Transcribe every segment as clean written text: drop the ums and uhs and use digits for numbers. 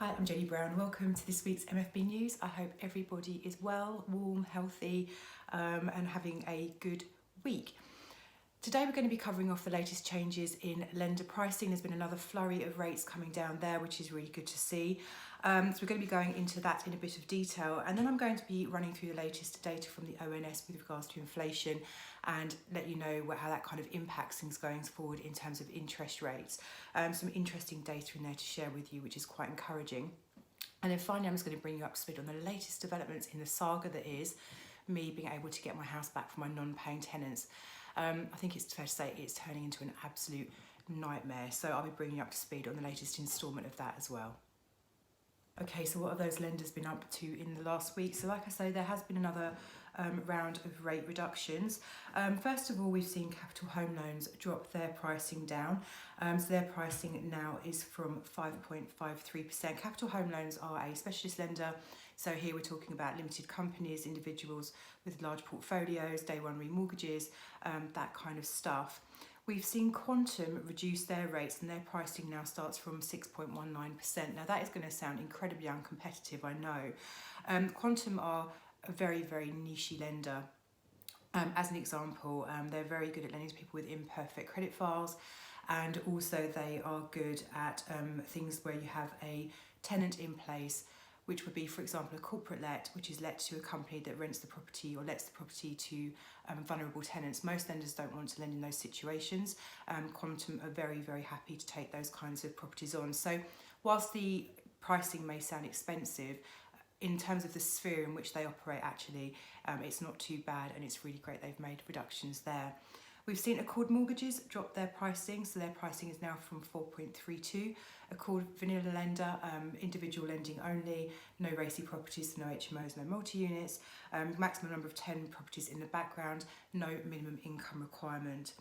Hi, I'm Jeni Brown. Welcome to this week's MFB News. I hope everybody is well, warm, healthy, and having a good week. Today we're going to be covering off the latest changes in lender pricing. There's been another flurry of rates coming down there, which is really good to see. So we're going to be going into that in a bit of detail, and then I'm going to be running through the latest data from the ONS with regards to inflation and let you know how that kind of impacts things going forward in terms of interest rates. Some interesting data in there to share with you, which is quite encouraging. And then finally, I'm just going to bring you up to speed on the latest developments in the saga that is me being able to get my house back from my non-paying tenants. I think it's fair to say it's turning into an absolute nightmare. So I'll be bringing you up to speed on the latest instalment of that as well. Okay, so what have those lenders been up to in the last week? So like I say, there has been another round of rate reductions. First of all, we've seen Capital Home Loans drop their pricing down. So their pricing now is from 5.53%. Capital Home Loans are a specialist lender. So here we're talking about limited companies, individuals with large portfolios, day one remortgages, that kind of stuff. We've seen Quantum reduce their rates and their pricing now starts from 6.19%. Now that is going to sound incredibly uncompetitive, I know. Quantum are a very, very niche lender. As an example, they're very good at lending to people with imperfect credit files, and also they are good at things where you have a tenant in place, which would be, for example, a corporate let, which is let to a company that rents the property or lets the property to vulnerable tenants. Most lenders don't want to lend in those situations. Quantum are very, very happy to take those kinds of properties on. So whilst the pricing may sound expensive, in terms of the sphere in which they operate, actually, it's not too bad, and it's really great they've made reductions there. We've seen Accord Mortgages drop their pricing, so their pricing is now from 4.32. Accord Vanilla Lender, individual lending only, no racy properties, no HMOs, no multi-units, maximum number of 10 properties in the background, no minimum income requirement.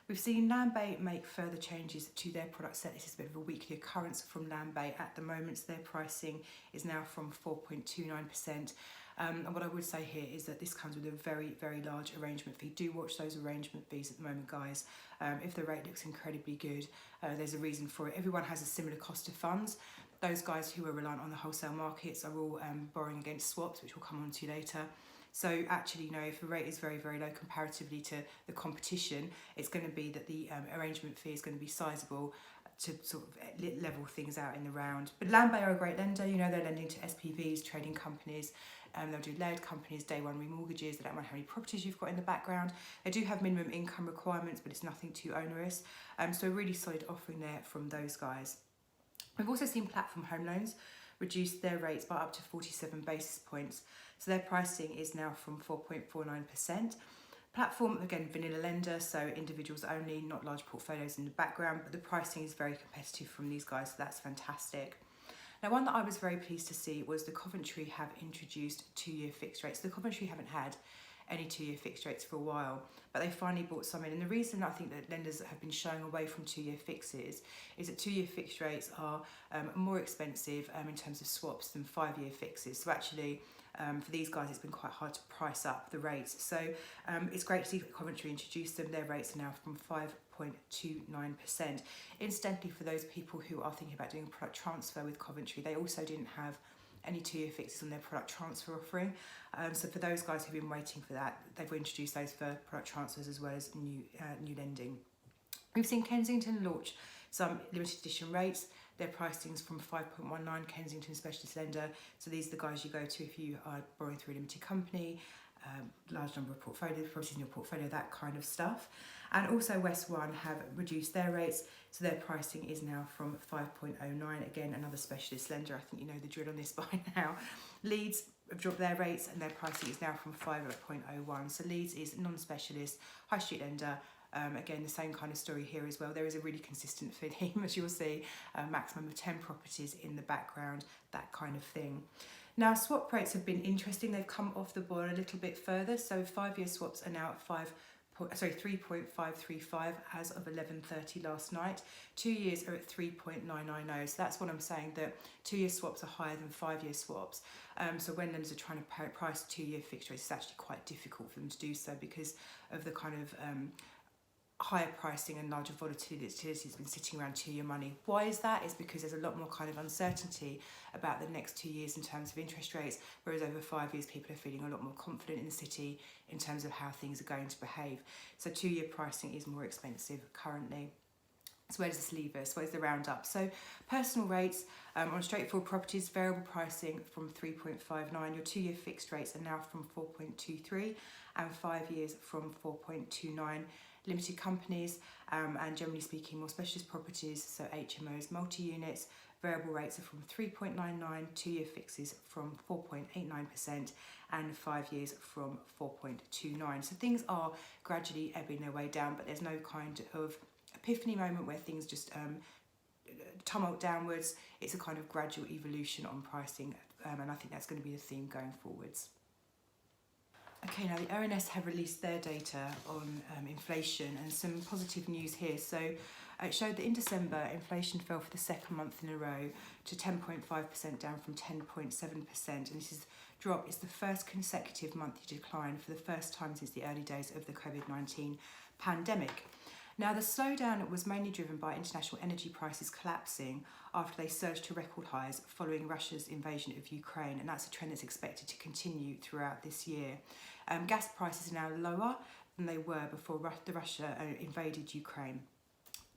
We've seen Landlord make further changes to their product set. This is a bit of a weekly occurrence from Landlord at the moment. So their pricing is now from 4.29%. And what I would say here is that this comes with a very, very large arrangement fee. Do watch those arrangement fees at the moment, guys. If the rate looks incredibly good, there's a reason for it. Everyone has a similar cost of funds. Those guys who are reliant on the wholesale markets are all borrowing against swaps, which we'll come on to later. So actually, if the rate is very, very low comparatively to the competition, it's going to be that the arrangement fee is going to be sizable to sort of level things out in the round. But Landlord are a great lender. They're lending to SPVs, trading companies. They'll do layered companies, day one remortgages. They don't mind how many properties you've got in the background. They do have minimum income requirements, but it's nothing too onerous. So a really solid offering there from those guys. We've also seen Platform Home Loans reduce their rates by up to 47 basis points. So their pricing is now from 4.49%. Platform, again, vanilla lender, so individuals only, not large portfolios in the background, but the pricing is very competitive from these guys, so that's fantastic. Now, one that I was very pleased to see was the Coventry have introduced 2-year fixed rates. The Coventry haven't had any 2-year fixed rates for a while, but they finally brought some in. And the reason I think that lenders have been shying away from 2-year fixes is that 2-year fixed rates are more expensive in terms of swaps than 5-year fixes. So actually, for these guys, it's been quite hard to price up the rates. So it's great to see Coventry introduce them. Their rates are now from 5.29%. Incidentally, for those people who are thinking about doing a product transfer with Coventry, they also didn't have any 2-year fixes on their product transfer offering. So for those guys who've been waiting for that, they've introduced those for product transfers as well as new lending. We've seen Kensington launch some limited edition rates. Their pricing's from 5.19, Kensington Specialist Lender. So these are the guys you go to if you are borrowing through a limited company, large number of portfolios, properties in your portfolio, that kind of stuff. And also West One have reduced their rates. So their pricing is now from 5.09. Again, another specialist lender. I think you know the drill on this by now. Leeds have dropped their rates and their pricing is now from 5.01. So Leeds is non-specialist, high street lender. Again, the same kind of story here as well. There is a really consistent theme, as you'll see, a maximum of 10 properties in the background, that kind of thing. Now, swap rates have been interesting. They've come off the board a little bit further. So 5-year swaps are now at 3.535 as of 11:30 last night. 2 years are at 3.990. So that's what I'm saying, that 2-year swaps are higher than 5-year swaps. So when lenders are trying to price 2-year fixed rates, it's actually quite difficult for them to do so because of the kind of higher pricing and larger volatility has been sitting around 2-year money. Why is that? It's because there's a lot more kind of uncertainty about the next 2 years in terms of interest rates, whereas over 5 years people are feeling a lot more confident in the city in terms of how things are going to behave. So 2-year pricing is more expensive currently. So where does this leave us? Where's the roundup? So personal rates on straightforward properties, variable pricing from 3.59. Your 2-year fixed rates are now from 4.23 and 5 years from 4.29. Limited companies and generally speaking more specialist properties, so HMOs, multi-units, variable rates are from 3.99, 2-year fixes from 4.89% and 5 years from 4.29. So things are gradually ebbing their way down, but there's no kind of epiphany moment where things just tumult downwards. It's a kind of gradual evolution on pricing, and I think that's going to be the theme going forwards. Okay, now the ONS have released their data on inflation, and some positive news here. So it showed that in December, inflation fell for the second month in a row to 10.5%, down from 10.7%. And this drop is the first consecutive monthly decline for the first time since the early days of the COVID-19 pandemic. Now, the slowdown was mainly driven by international energy prices collapsing after they surged to record highs following Russia's invasion of Ukraine, and that's a trend that's expected to continue throughout this year. Gas prices are now lower than they were before Russia invaded Ukraine.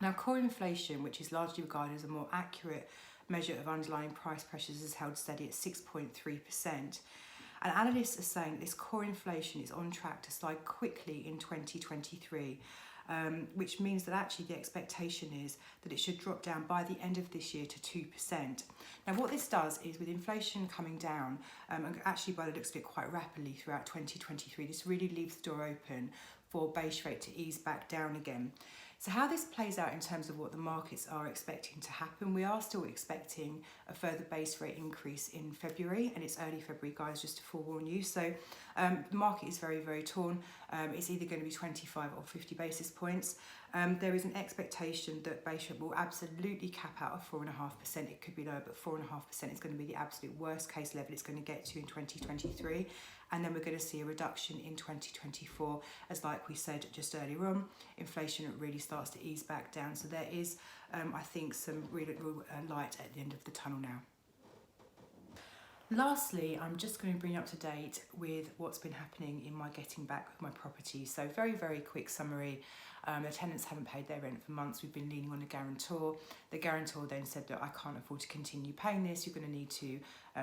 Now, core inflation, which is largely regarded as a more accurate measure of underlying price pressures, is held steady at 6.3%. And analysts are saying that this core inflation is on track to slide quickly in 2023. Which means that actually the expectation is that it should drop down by the end of this year to 2%. Now, what this does is, with inflation coming down, and actually by the looks of it quite rapidly throughout 2023, this really leaves the door open for base rate to ease back down again. So how this plays out in terms of what the markets are expecting to happen, we are still expecting a further base rate increase in February, and it's early February, guys, just to forewarn you. So the market is very, very torn. It's either going to be 25 or 50 basis points. There is an expectation that base rate will absolutely cap out at 4.5%. It could be lower, but 4.5% is going to be the absolute worst case level it's going to get to in 2023. And then we're going to see a reduction in 2024, as like we said just earlier on, inflation really starts to ease back down. So there is, I think, some real light at the end of the tunnel now. Lastly, I'm just going to bring you up to date with what's been happening in my getting back with my property. So very, very quick summary. The tenants haven't paid their rent for months. We've been leaning on a guarantor. The guarantor then said that I can't afford to continue paying this. You're going to need to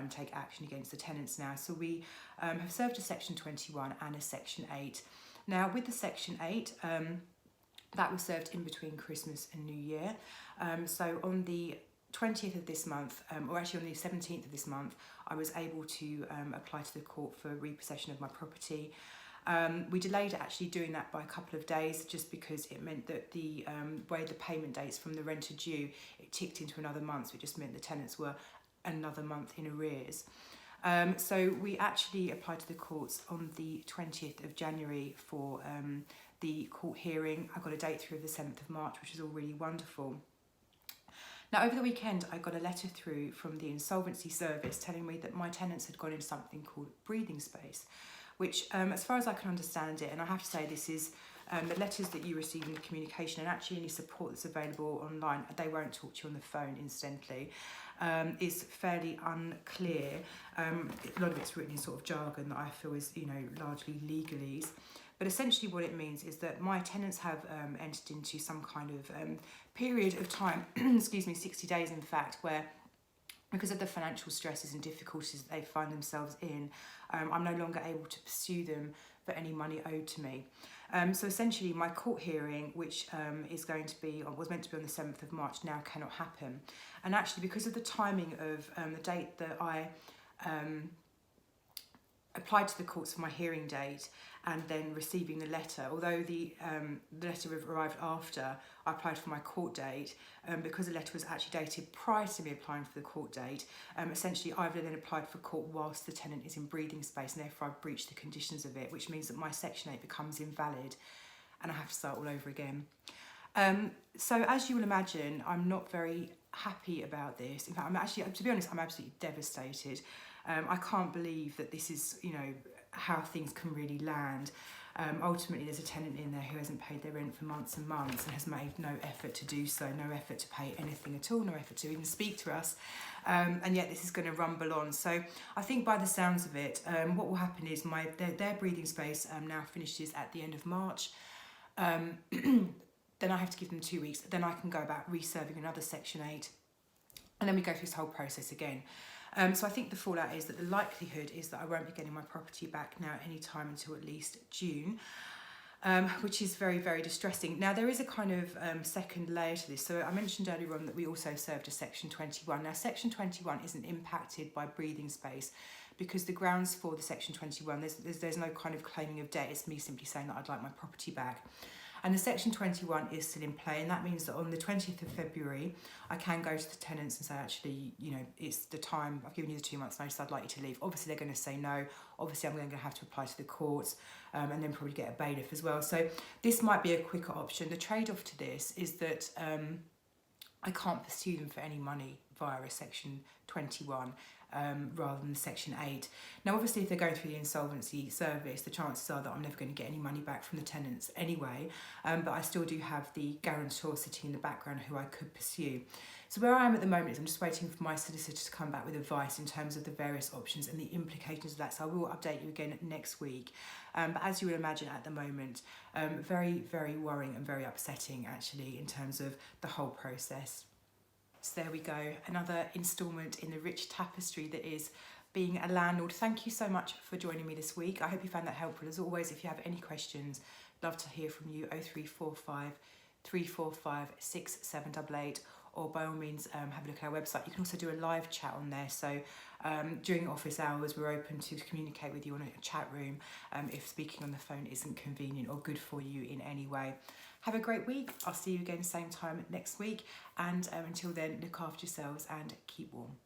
take action against the tenants now. So we have served a Section 21 and a Section 8. Now, with the Section 8, that was served in between Christmas and New Year. So on the 20th of this month, or actually on the 17th of this month, I was able to apply to the court for repossession of my property. We delayed actually doing that by a couple of days, just because it meant that the way the payment dates from the renter due, it ticked into another month, so it just meant the tenants were another month in arrears. So we actually applied to the courts on the 20th of January for the court hearing. I got a date through the 7th of March, which is all really wonderful. Now, over the weekend, I got a letter through from the insolvency service telling me that my tenants had gone into something called breathing space, which, as far as I can understand it, and I have to say this is the letters that you receive in the communication, and actually any support that's available online, they won't talk to you on the phone, incidentally, is fairly unclear. A lot of it's written in sort of jargon that I feel is, largely legalese. But essentially what it means is that my tenants have entered into some kind of period of time, 60 days in fact, where because of the financial stresses and difficulties that they find themselves in, I'm no longer able to pursue them for any money owed to me. So essentially my court hearing, which is going to be, or was meant to be on the 7th of March, now cannot happen. And actually because of the timing of the date that I applied to the courts for my hearing date and then receiving the letter, although the letter arrived after I applied for my court date, because the letter was actually dated prior to me applying for the court date, essentially I've then applied for court whilst the tenant is in breathing space, and therefore I've breached the conditions of it, which means that my Section 8 becomes invalid and I have to start all over again. So as you will imagine, I'm not very happy about this. In fact, to be honest, I'm absolutely devastated. I can't believe that this is, how things can really land. Ultimately, there's a tenant in there who hasn't paid their rent for months and months and has made no effort to do so, no effort to pay anything at all, no effort to even speak to us, and yet this is going to rumble on. So I think by the sounds of it, what will happen is their breathing space now finishes at the end of March. Then I have to give them 2 weeks. Then I can go about reserving another Section 8, and then we go through this whole process again. So I think the fallout is that the likelihood is that I won't be getting my property back now anytime until at least June, which is very, very distressing. Now, there is a kind of second layer to this. So I mentioned earlier on that we also served a Section 21. Now, Section 21 isn't impacted by breathing space because the grounds for the Section 21, there's no kind of claiming of debt. It's me simply saying that I'd like my property back. And the Section 21 is still in play, and that means that on the 20th of February, I can go to the tenants and say, actually, you know, it's the time, I've given you the 2 months notice, I'd like you to leave. Obviously, they're going to say no. Obviously, I'm going to have to apply to the courts and then probably get a bailiff as well. So this might be a quicker option. The trade-off to this is that I can't pursue them for any money via a Section 21. Rather than Section 8. Now, obviously, if they're going through the insolvency service, the chances are that I'm never going to get any money back from the tenants anyway, but I still do have the guarantor sitting in the background who I could pursue. So where I am at the moment is I'm just waiting for my solicitor to come back with advice in terms of the various options and the implications of that. So I will update you again next week. But as you would imagine at the moment, very, very worrying and very upsetting actually in terms of the whole process. So there we go, another instalment in the rich tapestry that is being a landlord. Thank you so much for joining me this week. I hope you found that helpful. As always, if you have any questions, love to hear from you. 0345 345 6788, or by all means have a look at our website. You can also do a live chat on there. So during office hours, we're open to communicate with you on a chat room if speaking on the phone isn't convenient or good for you in any way. Have a great week. I'll see you again same time next week. And until then, look after yourselves and keep warm.